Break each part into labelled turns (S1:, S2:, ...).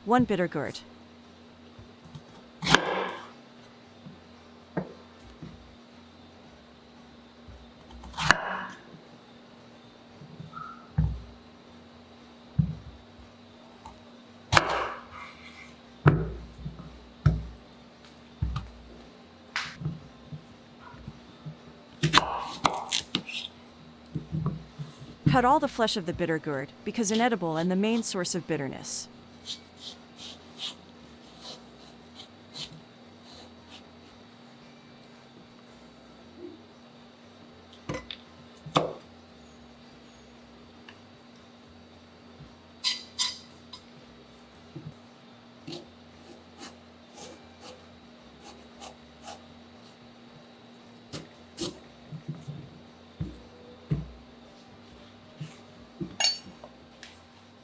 S1: 1 bitter gourd. Cut all the flesh of the bitter gourd, because inedible and the main source of bitterness.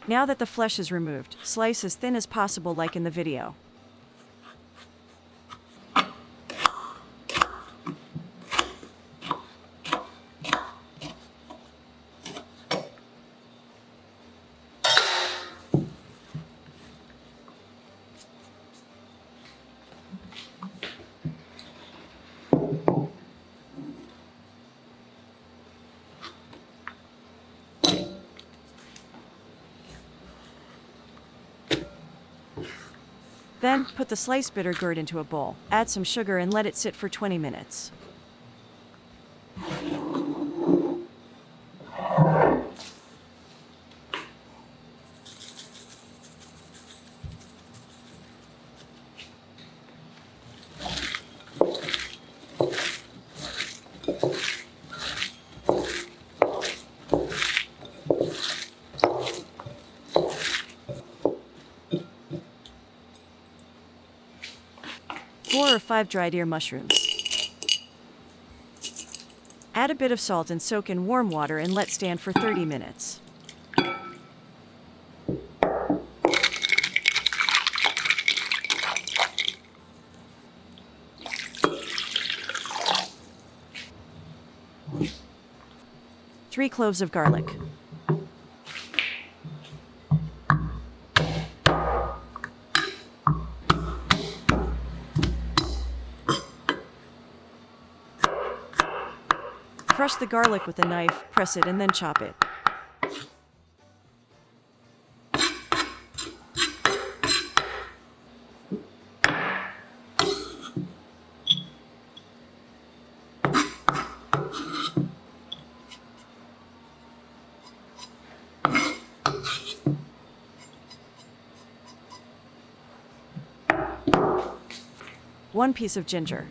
S1: Now that the flesh is removed, slice as thin as possible like in the video. Then, put the sliced bitter gourd into a bowl, add some sugar and let it sit for 20 minutes. Four or 5 dried ear mushrooms. Add a bit of salt and soak in warm water and let stand for 30 minutes. Three cloves of garlic. Crush the garlic with a knife, press it, and then chop it. One piece of ginger.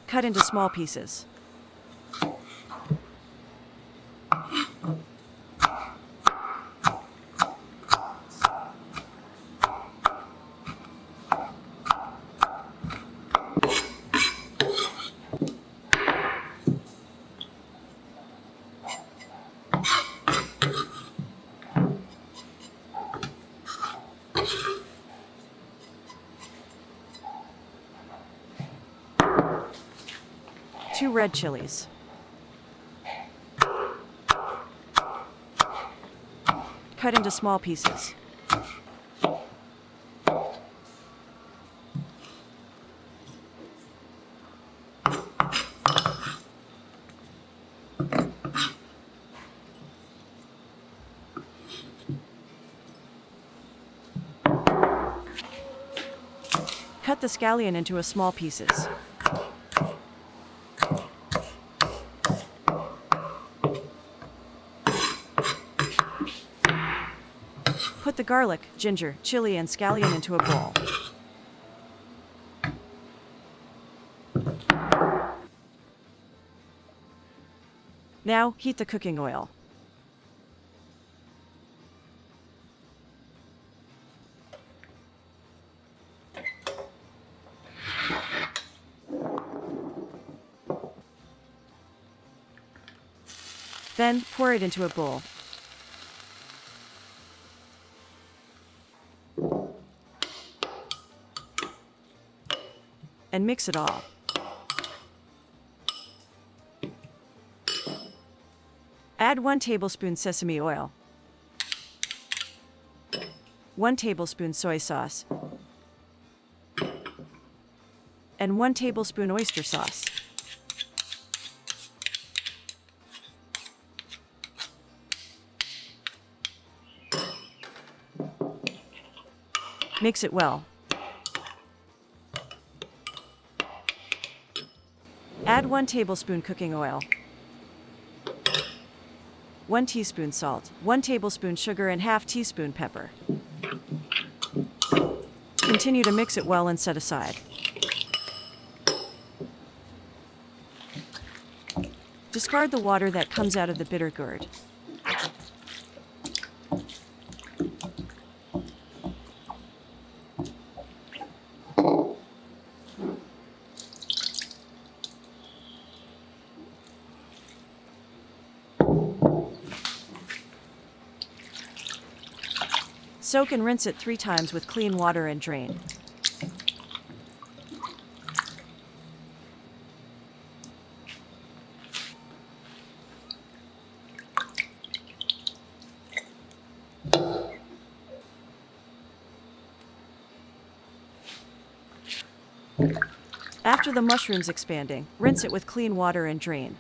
S1: Cut into small pieces. Two red chilies. Cut into small pieces. Cut the scallion into small pieces. Put the garlic, ginger, chili, and scallion into a bowl. Now, heat the cooking oil. Then, pour it into a bowl. And mix it all. Add Add 1 tablespoon sesame oil, 1 tablespoon soy sauce, and 1 tablespoon oyster sauce. Mix it well. Add 1 tablespoon cooking oil, 1 teaspoon salt, 1 tablespoon sugar, and ½ teaspoon pepper. Continue to mix it well and set aside. Discard the water that comes out of the bitter gourd. Soak and rinse it 3 times with clean water and drain. After the mushrooms expanding, rinse it with clean water and drain.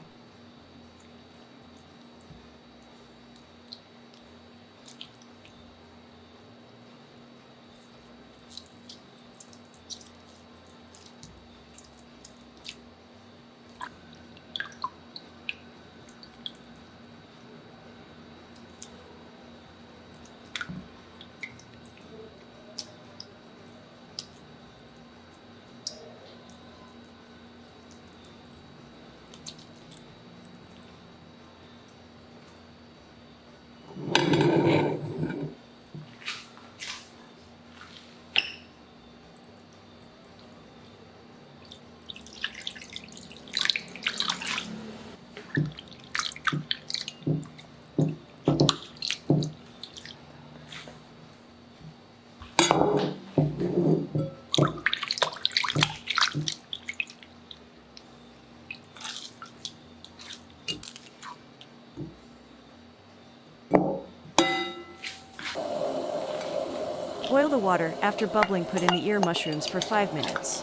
S1: Boil the water. After bubbling, put in the ear mushrooms for 5 minutes.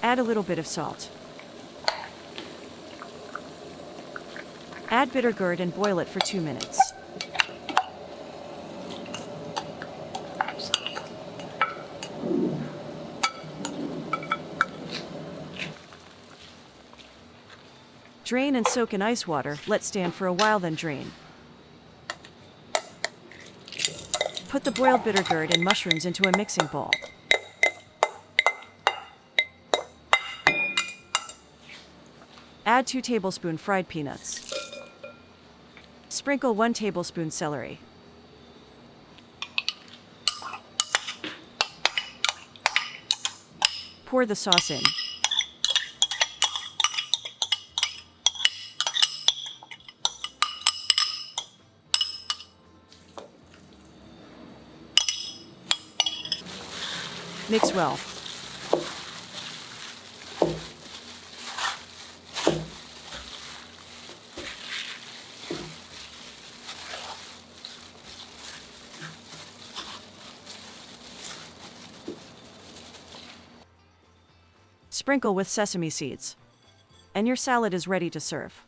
S1: Add a little bit of salt. Add bitter gourd and boil it for 2 minutes. Drain and soak in ice water. Let stand for a while, then drain. Put the boiled bitter gourd and mushrooms into a mixing bowl. Add 2 tablespoons fried peanuts. Sprinkle 1 tablespoon celery. Pour the sauce in. Mix well. Sprinkle with sesame seeds. And your salad is ready to serve.